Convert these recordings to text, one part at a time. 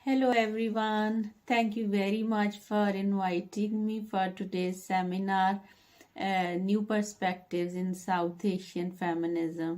Hello everyone. Thank you very much for inviting me for today's seminar, New Perspectives in South Asian Feminism.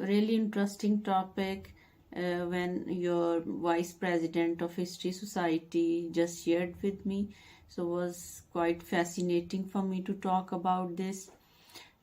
Really interesting topic when your Vice President of History Society just shared with me. So it was quite fascinating for me to talk about this.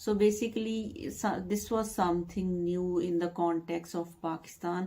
So basically this was something new in the context of Pakistan.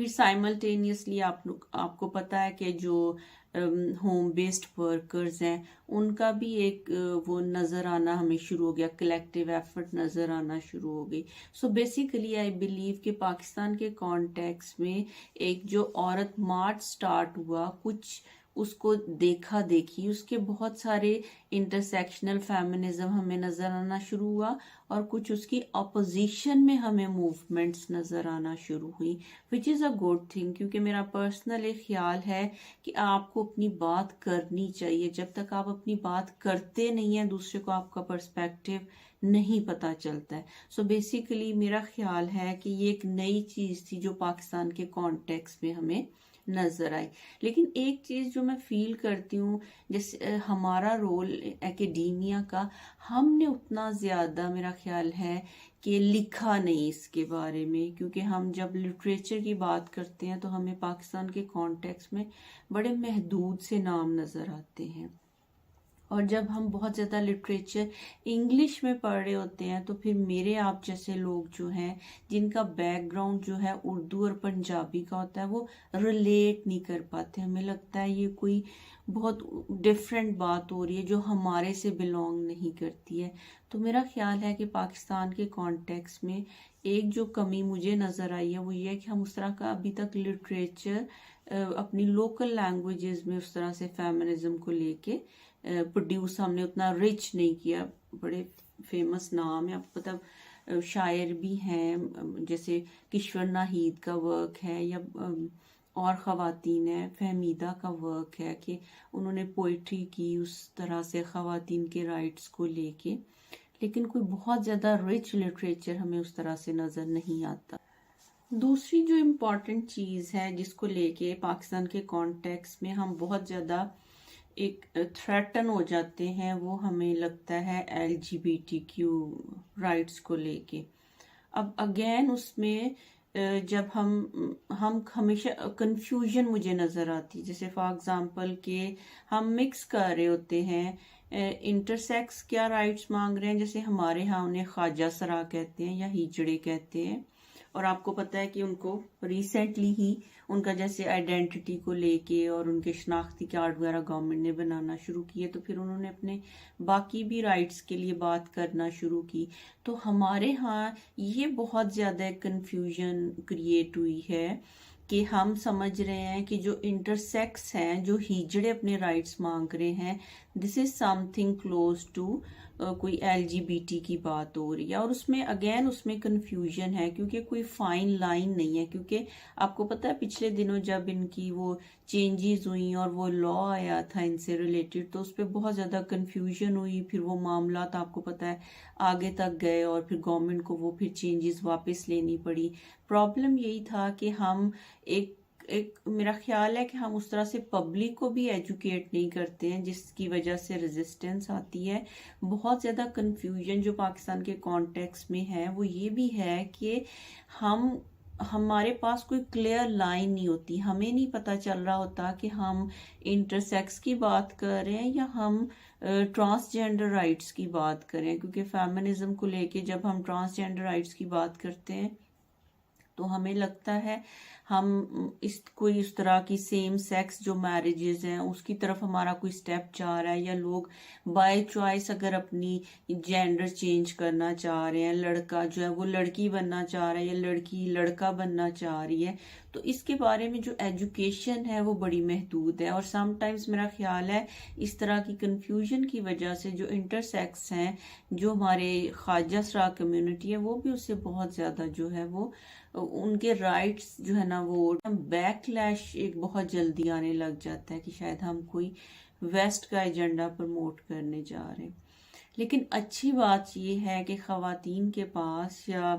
پھر simultaneously آپ کو پتا ہے کہ جو home based workers ہیں ان کا بھی ایک وہ نظر آنا ہمیں شروع ہو گیا، کلیکٹیو ایفرٹ نظر آنا شروع ہو گئی. سو بیسیکلی آئی بلیو کہ پاکستان کے کانٹیکس میں ایک جو عورت مارچ سٹارٹ ہوا، کچھ اس کو دیکھا دیکھی، اس کے بہت سارے انٹرسیکشنل فیمنزم ہمیں نظر آنا شروع ہوا، اور کچھ اس کی اپوزیشن میں ہمیں موومنٹس نظر آنا شروع ہوئی، وچ از اے گڈ تھنگ. کیونکہ میرا پرسنل ایک خیال ہے کہ آپ کو اپنی بات کرنی چاہیے. جب تک آپ اپنی بات کرتے نہیں ہیں دوسرے کو آپ کا پرسپیکٹیو نہیں پتا چلتا ہے. سو بیسیکلی میرا خیال ہے کہ یہ ایک نئی چیز تھی جو پاکستان کے کانٹیکس میں ہمیں نظر آئی. لیکن ایک چیز جو میں فیل کرتی ہوں، جیسے ہمارا رول اکیڈیمیا کا، ہم نے اتنا زیادہ میرا خیال ہے کہ لکھا نہیں اس کے بارے میں. کیونکہ ہم جب لٹریچر کی بات کرتے ہیں تو ہمیں پاکستان کے کانٹیکس میں بڑے محدود سے نام نظر آتے ہیں، اور جب ہم بہت زیادہ لٹریچر انگلش میں پڑھ رہے ہوتے ہیں تو پھر میرے آپ جیسے لوگ جو ہیں جن کا بیک گراؤنڈ جو ہے اردو اور پنجابی کا ہوتا ہے، وہ ریلیٹ نہیں کر پاتے. ہمیں لگتا ہے یہ کوئی بہت ڈفرینٹ بات ہو رہی ہے جو ہمارے سے بلونگ نہیں کرتی ہے. تو میرا خیال ہے کہ پاکستان کے کانٹیکس میں ایک جو کمی مجھے نظر آئی ہے وہ یہ ہے کہ ہم اس طرح کا ابھی تک لٹریچر اپنی لوکل لینگویجز میں اس طرح سے فیمنزم کو لے کے پروڈیوس ہم نے اتنا رچ نہیں کیا. بڑے فیمس نام ہیں، آپ کو پتہ شاعر بھی ہیں، جیسے کشور ناہید کا ورک ہے، یا اور خواتین ہیں، فہمیدہ کا ورک ہے کہ انہوں نے پوئٹری کی اس طرح سے خواتین کے رائٹس کو لے کے. لیکن کوئی بہت زیادہ رچ لٹریچر ہمیں اس طرح سے نظر نہیں آتا. دوسری جو امپورٹنٹ چیز ہے جس کو لے کے پاکستان کے کانٹیکس میں ہم بہت زیادہ ایک تھریٹن ہو جاتے ہیں، وہ ہمیں لگتا ہے LGBTQ رائٹس کو لے کے. اب اگین اس میں جب ہم ہمیشہ کنفیوژن مجھے نظر آتی، جیسے فار ایگزامپل کہ ہم مکس کر رہے ہوتے ہیں، انٹرسیکس کیا رائٹس مانگ رہے ہیں، جیسے ہمارے ہاں انہیں خواجہ سرا کہتے ہیں یا ہیجڑے کہتے ہیں. اور آپ کو پتا ہے کہ ان کو ریسنٹلی ہی ان کا جیسے آئیڈینٹی کو لے کے اور ان کے شناختی کارڈ وغیرہ گورنمنٹ نے بنانا شروع کیے، تو پھر انہوں نے اپنے باقی بھی رائٹس کے لیے بات کرنا شروع کی. تو ہمارے ہاں یہ بہت زیادہ کنفیوژن کریٹ ہوئی ہے کہ ہم سمجھ رہے ہیں کہ جو انٹرسیکس ہیں، جو ہیجڑے اپنے رائٹس مانگ رہے ہیں، دس از سم تھنگ کلوز ٹو کوئی LGBT کی بات ہو رہی ہے. اور اس میں اگین اس میں کنفیوژن ہے کیونکہ کوئی فائن لائن نہیں ہے. کیونکہ آپ کو پتا ہے پچھلے دنوں جب ان کی وہ چینجز ہوئیں اور وہ لا آیا تھا ان سے ریلیٹڈ، تو اس پہ بہت زیادہ کنفیوژن ہوئی. پھر وہ معاملات آپ کو پتا ہے آگے تک گئے اور پھر گورنمنٹ کو وہ پھر چینجز واپس لینی پڑی. پرابلم یہی تھا کہ ہم ایک میرا خیال ہے کہ ہم اس طرح سے پبلک کو بھی ایجوکیٹ نہیں کرتے ہیں، جس کی وجہ سے ریزسٹنس آتی ہے. بہت زیادہ کنفیوژن جو پاکستان کے کانٹیکس میں ہے وہ یہ بھی ہے کہ ہمارے پاس کوئی کلیئر لائن نہیں ہوتی. ہمیں نہیں پتا چل رہا ہوتا کہ ہم انٹرسیکس کی بات کر رہے ہیں یا ہم ٹرانسجینڈر رائٹس کی بات کریں. کیونکہ فیمنزم کو لے کے جب ہم ٹرانسجینڈر رائٹس کی بات کرتے ہیں تو ہمیں لگتا ہے ہم کوئی اس طرح کی سیم سیکس جو میرجز ہیں اس کی طرف ہمارا کوئی سٹیپ چاہ رہا ہے، یا لوگ بائی چوائس اگر اپنی جینڈر چینج کرنا چاہ رہے ہیں، لڑکا جو ہے وہ لڑکی بننا چاہ رہا ہے یا لڑکی لڑکا بننا چاہ رہی ہے، تو اس کے بارے میں جو ایجوکیشن ہے وہ بڑی محدود ہے. اور سم ٹائمز میرا خیال ہے اس طرح کی کنفیوژن کی وجہ سے جو انٹرسیکس ہیں، جو ہمارے خواجہ سرا کمیونٹی ہے، وہ بھی اس سے بہت زیادہ جو ہے وہ ان کے رائٹس جو ہے نا وہ بیک لیش ایک بہت جلدی آنے لگ جاتا ہے کہ شاید ہم کوئی ویسٹ کا ایجنڈا پروموٹ کرنے جا رہے ہیں. لیکن اچھی بات یہ ہے کہ خواتین کے پاس یا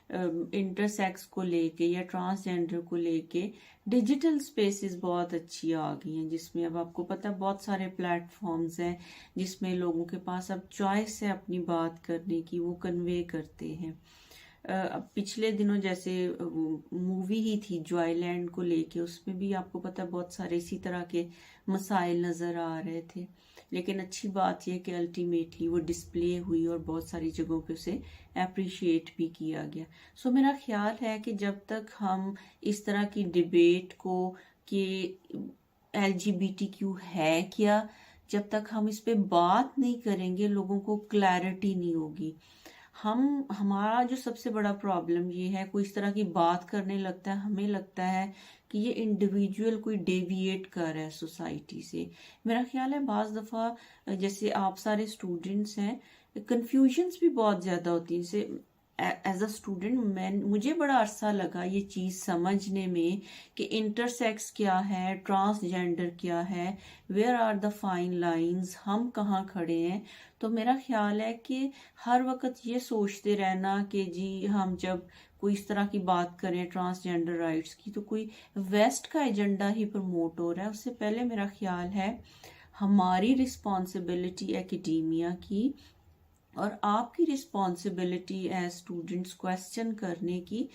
انٹرسیکس کو لے کے یا ٹرانسجینڈر کو لے کے ڈیجیٹل سپیسز بہت اچھی آ گئی ہیں، جس میں اب آپ کو پتہ بہت سارے پلیٹ فارمز ہیں جس میں لوگوں کے پاس اب چوائس ہے اپنی بات کرنے کی، وہ کنوے کرتے ہیں. اب پچھلے دنوں جیسے مووی ہی تھی جوائے لینڈ کو لے کے، اس میں بھی آپ کو پتہ بہت سارے اسی طرح کے مسائل نظر آ رہے تھے. لیکن اچھی بات یہ کہ الٹیمیٹلی وہ ڈسپلے ہوئی اور بہت ساری جگہوں پہ اسے اپریشیٹ بھی کیا گیا. سو میرا خیال ہے کہ جب تک ہم اس طرح کی ڈیبیٹ کو کہ LGBTQ ہے کیا، جب تک ہم اس پہ بات نہیں کریں گے لوگوں کو کلیئرٹی نہیں ہوگی. ہمارا جو سب سے بڑا پرابلم یہ ہے، کوئی اس طرح کی بات کرنے لگتا ہے ہمیں لگتا ہے کہ یہ انڈیویجول کوئی ڈیویٹ کر رہا ہے سوسائٹی سے. میرا خیال ہے بعض دفعہ جیسے آپ سارے اسٹوڈنٹس ہیں، کنفیوژنس بھی بہت زیادہ ہوتی ہیں. جیسے ایز اے اسٹوڈنٹ مجھے بڑا عرصہ لگا یہ چیز سمجھنے میں کہ انٹرسیکس کیا ہے، ٹرانسجینڈر کیا ہے، where are the fine lines, ہم کہاں کھڑے ہیں. تو میرا خیال ہے کہ ہر وقت یہ سوچتے رہنا کہ جی ہم جب کوئی اس طرح کی بات کریں ٹرانسجینڈر رائٹس کی تو کوئی ویسٹ کا ایجنڈا ہی پروموٹ ہو رہا ہے. اس سے پہلے میرا خیال ہے ہماری رسپانسبلٹی ایکیڈیمیا کی اور آپ کی رسپانسبلٹی ایز اسٹوڈنٹس کویسچن کرنے کی،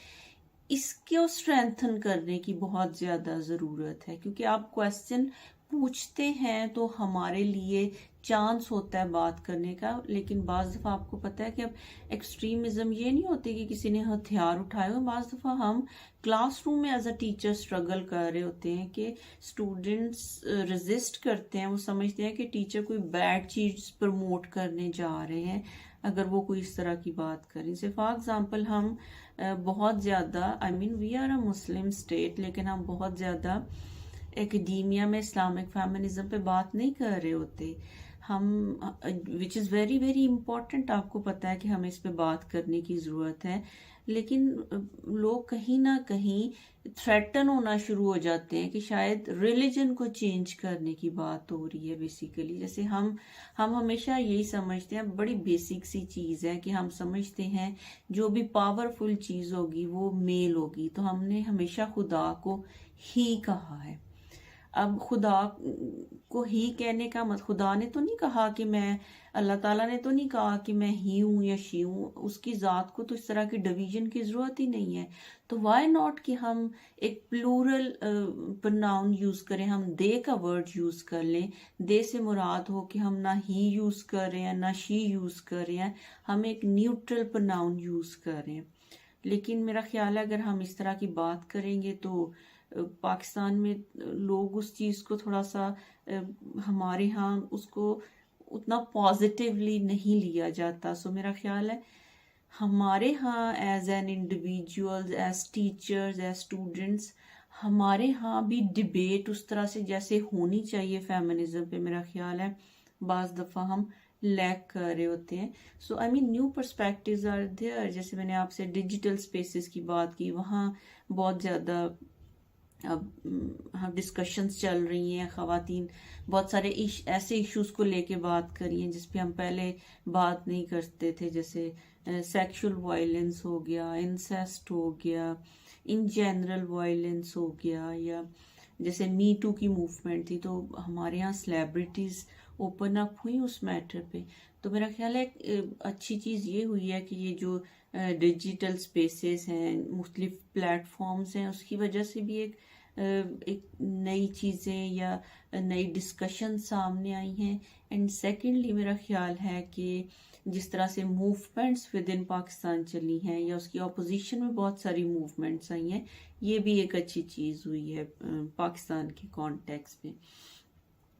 اس کو اسٹرینتھن کرنے کی بہت زیادہ ضرورت ہے. کیونکہ آپ کویسچن پوچھتے ہیں تو ہمارے لیے چانس ہوتا ہے بات کرنے کا. لیکن بعض دفعہ آپ کو پتہ ہے کہ اب ایکسٹریمزم یہ نہیں ہوتی کہ کسی نے ہتھیار اٹھائے ہوئے. بعض دفعہ ہم کلاس روم میں ایز اے ٹیچر اسٹرگل کر رہے ہوتے ہیں کہ اسٹوڈنٹس ریزسٹ کرتے ہیں، وہ سمجھتے ہیں کہ ٹیچر کوئی بیڈ چیز پروموٹ کرنے جا رہے ہیں اگر وہ کوئی اس طرح کی بات کریں. سے فار ایگزامپل ہم بہت زیادہ we are a Muslim state, لیکن ہم بہت زیادہ ایکیڈیمیا میں اسلامک فیمنزم پہ بات نہیں کر رہے ہوتے. ہم وچ از ویری ویری امپورٹنٹ، آپ کو پتا ہے کہ ہمیں اس پہ بات کرنے کی ضرورت ہے. لیکن لوگ کہیں نہ کہیں تھریٹن ہونا شروع ہو جاتے ہیں کہ شاید ریلیجن کو چینج کرنے کی بات ہو رہی ہے بیسیکلی. جیسے ہم ہمیشہ یہی سمجھتے ہیں، بڑی بیسک سی چیز ہے کہ ہم سمجھتے ہیں جو بھی پاورفل چیز ہوگی وہ میل ہوگی. تو ہم نے ہمیشہ خدا کو ہی کہا ہے. اب خدا کو ہی کہنے کا خدا نے تو نہیں کہا کہ میں، اللہ تعالیٰ نے تو نہیں کہا کہ میں ہی ہوں یا شی ہوں. اس کی ذات کو تو اس طرح کی ڈویژن کی ضرورت ہی نہیں ہے. تو وائی ناٹ کہ ہم ایک پلورل پرناؤن یوز کریں، ہم دے کا ورڈ یوز کر لیں. دے سے مراد ہو کہ ہم نہ ہی یوز کر رہے ہیں نہ شی یوز کر رہے ہیں، ہم ایک نیوٹرل پرناؤن یوز کر رہے ہیں. لیکن میرا خیال ہے اگر ہم اس طرح کی بات کریں گے تو پاکستان میں لوگ اس چیز کو تھوڑا سا، ہمارے ہاں اس کو اتنا پازیٹیولی نہیں لیا جاتا. سو میرا خیال ہے ہمارے ہاں as an individual, as teachers, as students, ہمارے ہاں بھی ڈیبیٹ اس طرح سے جیسے ہونی چاہیے فیمنزم پہ، میرا خیال ہے بعض دفعہ ہم لیک کر رہے ہوتے ہیں. سو نیو پرسپیکٹیوز آر دیئر. جیسے میں نے آپ سے ڈیجیٹل اسپیسز کی بات کی، وہاں بہت زیادہ اب ڈسکشنز چل رہی ہیں. خواتین بہت سارے ایسے ایشوز کو لے کے بات کر رہی ہیں جس پہ ہم پہلے بات نہیں کرتے تھے. جیسے سیکشل وائلنس ہو گیا، انسیسٹ ہو گیا، ان جنرل وائلنس ہو گیا، یا جیسے می ٹو کی موومنٹ تھی تو ہمارے ہاں سیلیبریٹیز اوپن اپ ہوئی اس میٹر پہ. تو میرا خیال ہے اچھی چیز یہ ہوئی ہے کہ یہ جو ڈیجیٹل سپیسز ہیں، مختلف پلیٹ فارمز ہیں، اس کی وجہ سے بھی ایک نئی چیزیں یا نئی ڈسکشن سامنے آئی ہیں. اینڈ سیکنڈلی میرا خیال ہے کہ جس طرح سے موومنٹس ود ان پاکستان چلی ہیں یا اس کی اپوزیشن میں بہت ساری موومنٹس آئی ہیں، یہ بھی ایک اچھی چیز ہوئی ہے پاکستان کے کانٹیکس میں.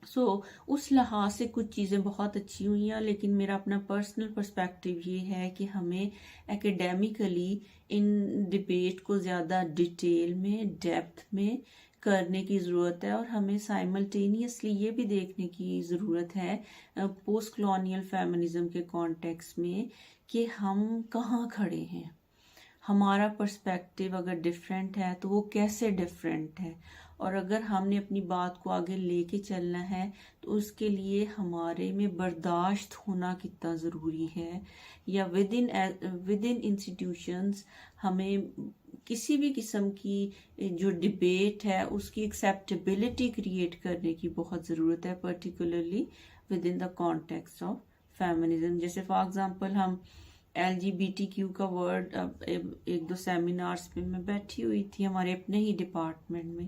سو اس لحاظ سے کچھ چیزیں بہت اچھی ہوئی ہیں. لیکن میرا اپنا پرسنل پرسپیکٹیو یہ ہے کہ ہمیں ایکیڈیمکلی ان ڈیبیٹ کو زیادہ ڈیٹیل میں، ڈیپتھ میں کرنے کی ضرورت ہے. اور ہمیں سائملٹینیسلی یہ بھی دیکھنے کی ضرورت ہے پوسٹ کلونیل فیمنزم کے کانٹیکس میں کہ ہم کہاں کھڑے ہیں. ہمارا پرسپیکٹیو اگر ڈیفرنٹ ہے تو وہ کیسے ڈیفرنٹ ہے، اور اگر ہم نے اپنی بات کو آگے لے کے چلنا ہے تو اس کے لیے ہمارے میں برداشت ہونا کتنا ضروری ہے. یا ود ان انسٹیٹیوشنز ہمیں کسی بھی قسم کی جو ڈیبیٹ ہے اس کی ایکسیپٹیبلٹی کریٹ کرنے کی بہت ضرورت ہے، particularly with in the context of feminism. جیسے فار ایگزامپل ہم LGBTQ کا ورڈ، ایک دو سیمینارز پہ میں بیٹھی ہوئی تھی ہمارے اپنے ہی ڈپارٹمنٹ میں،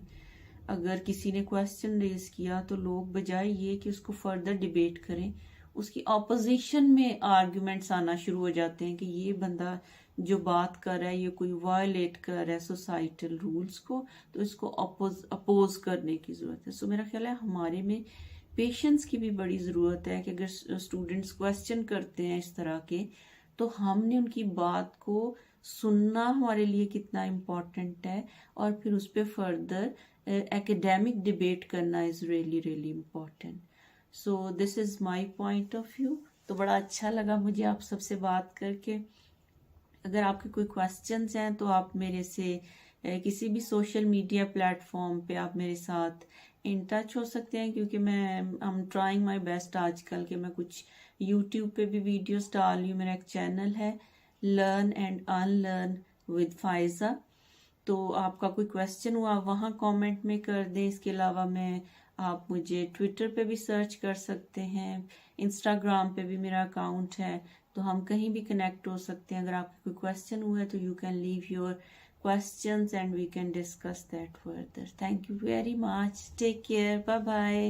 اگر کسی نے کویسچن ریز کیا تو لوگ بجائے یہ کہ اس کو فردر ڈیبیٹ کریں، اس کی اپوزیشن میں آرگیومنٹس آنا شروع ہو جاتے ہیں کہ یہ بندہ جو بات کر رہا ہے یہ کوئی وائلیٹ کر رہا ہے سوسائٹل رولز کو، تو اس کو اپوز کرنے کی ضرورت ہے. سو میرا خیال ہے ہمارے میں پیشنس کی بھی بڑی ضرورت ہے کہ اگر اسٹوڈنٹس کویسچن کرتے ہیں اس طرح کے، تو ہم نے ان کی بات کو سننا ہمارے لیے کتنا امپورٹنٹ ہے، اور پھر اس پہ فردر academic ڈبیٹ کرنا is really really important. So this is my point of view. تو بڑا اچھا لگا مجھے آپ سب سے بات کر کے. اگر آپ کے کوئی کویسچنز ہیں تو آپ میرے سے کسی بھی سوشل میڈیا پلیٹ فارم پہ آپ میرے ساتھ ان ٹچ ہو سکتے ہیں، کیونکہ میں ٹرائنگ مائی بیسٹ آج کل کہ میں کچھ یوٹیوب پہ بھی ویڈیوز ڈال رہی ہوں. میرا ایک چینل ہے learn and in learn with Faiza. تو آپ کا کوئی کویسچن ہوا آپ وہاں کامنٹ میں کر دیں. اس کے علاوہ آپ مجھے ٹویٹر پہ بھی سرچ کر سکتے ہیں، انسٹاگرام پہ بھی میرا اکاؤنٹ ہے، تو ہم کہیں بھی کنیکٹ ہو سکتے ہیں. اگر آپ کا کوئی کویسچن ہوا ہے تو you can leave your questions and we can discuss that further. Thank you very much. Take care. Bye bye.